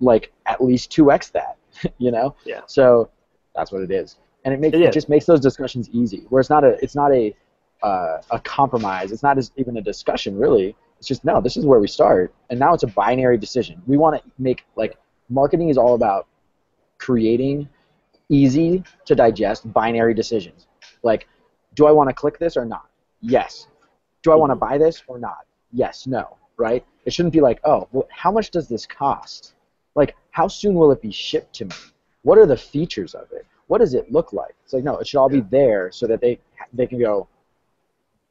like at least 2x that. You know. Yeah. So that's what it is, and it just makes those discussions easy. Where it's not a compromise. It's not even a discussion really. It's just, no, this is where we start, and now it's a binary decision. We want to make, like, marketing is all about creating easy to digest binary decisions. Like, do I want to click this or not? Yes. Do I want to buy this or not? Yes, no, right? It shouldn't be like, oh, well, how much does this cost? Like, how soon will it be shipped to me? What are the features of it? What does it look like? It's like, no, it should all be there so that they can go,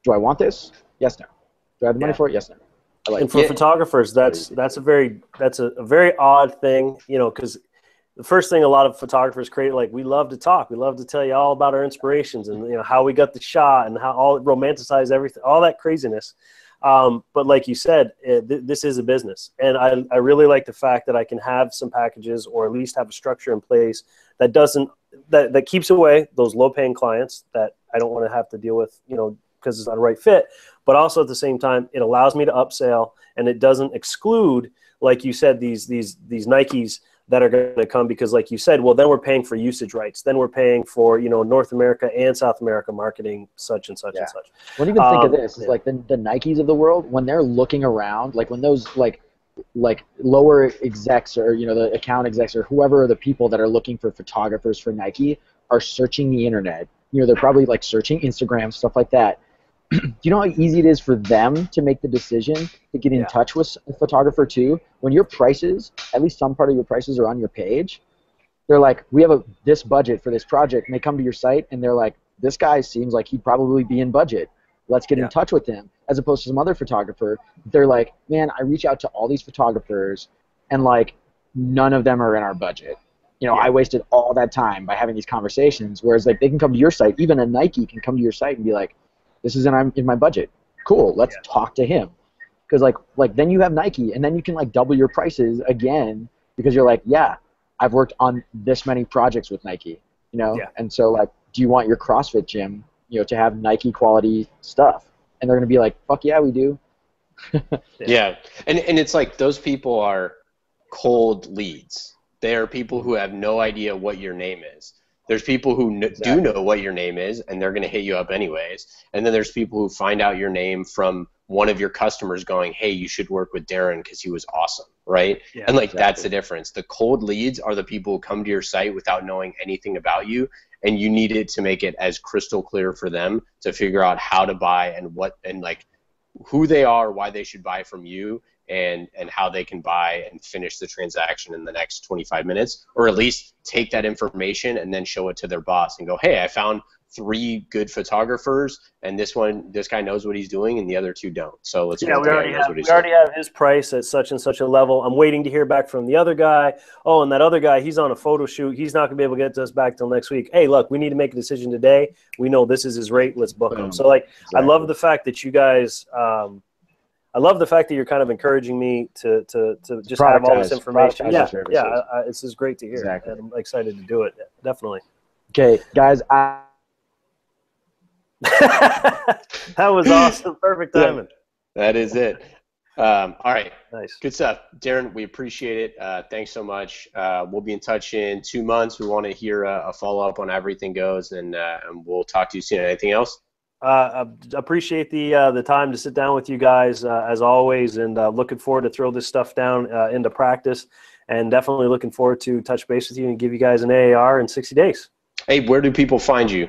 do I want this? Yes, no. Do I have the money for it? Yes, no. And for photographers, that's a very odd thing, you know, because the first thing a lot of photographers create, like, we love to talk, we love to tell you all about our inspirations and, you know, how we got the shot and how all romanticize everything, all that craziness. But like you said, this is a business, and I really like the fact that I can have some packages, or at least have a structure in place that that keeps away those low-paying clients that I don't want to have to deal with, you know, because it's not a right fit. But also at the same time, it allows me to upsell, and it doesn't exclude, like you said, these Nikes that are going to come, because like you said, well, then we're paying for usage rights. Then we're paying for, you know, North America and South America marketing, such and such and such. When you even think of this, it's like the Nikes of the world, when they're looking around, like when those like lower execs, or, you know, the account execs, or whoever are the people that are looking for photographers for Nike, are searching the internet. You know, they're probably like searching Instagram, stuff like that. Do you know how easy it is for them to make the decision to get in touch with a photographer too? When your prices, at least some part of your prices, are on your page, they're like, we have this budget for this project, and they come to your site and they're like, this guy seems like he'd probably be in budget. Let's get in touch with him. As opposed to some other photographer, they're like, man, I reach out to all these photographers and like none of them are in our budget. You know, I wasted all that time by having these conversations, whereas like they can come to your site, even a Nike can come to your site and be like, this is in my budget. Cool, let's talk to him. Because like then you have Nike, and then you can like double your prices again, because you're like, yeah, I've worked on this many projects with Nike, you know? And so like, do you want your CrossFit gym, you know, to have Nike quality stuff? And they're gonna be like, fuck yeah, we do. And it's like, those people are cold leads. They are people who have no idea what your name is. There's people who do know what your name is, and they're going to hit you up anyways. And then there's people who find out your name from one of your customers going, hey, you should work with Daryn because he was awesome, right? And like, that's the difference. The cold leads are the people who come to your site without knowing anything about you, and you needed to make it as crystal clear for them to figure out how to buy and what, and like who they are, why they should buy from you, and how they can buy and finish the transaction in the next 25 minutes, or at least take that information and then show it to their boss and go, hey, I found 3 good photographers, and this guy knows what he's doing and the other 2 don't. So let's we already have his price at such and such a level. I'm waiting to hear back from the other guy. Oh, and that other guy, he's on a photo shoot. He's not going to be able to get to us back till next week. Hey, look, we need to make a decision today. We know this is his rate. Let's book him. So like, I love the fact that you guys I love the fact that you're kind of encouraging me to just have all this information. This is great to hear. Exactly. And I'm excited to do it. Definitely. Okay, guys. That was awesome. Perfect timing. That is it. All right. Nice. Good stuff. Daryn, we appreciate it. Thanks so much. We'll be in touch in 2 months. We want to hear a follow-up on how everything goes, and we'll talk to you soon. Anything else? I appreciate the time to sit down with you guys as always, and looking forward to throw this stuff down into practice, and definitely looking forward to touch base with you and give you guys an AAR in 60 days. Hey, where do people find you?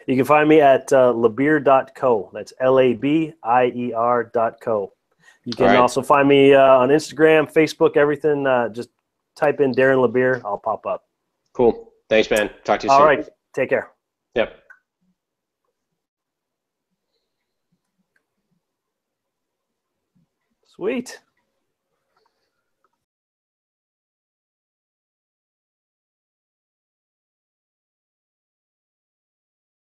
You can find me at labier.co. That's LABIER.co. You can also find me on Instagram, Facebook, everything. Just type in Daryn Labier. I'll pop up. Cool. Thanks, man. Talk to you soon. All right. Take care. Yep. Sweet.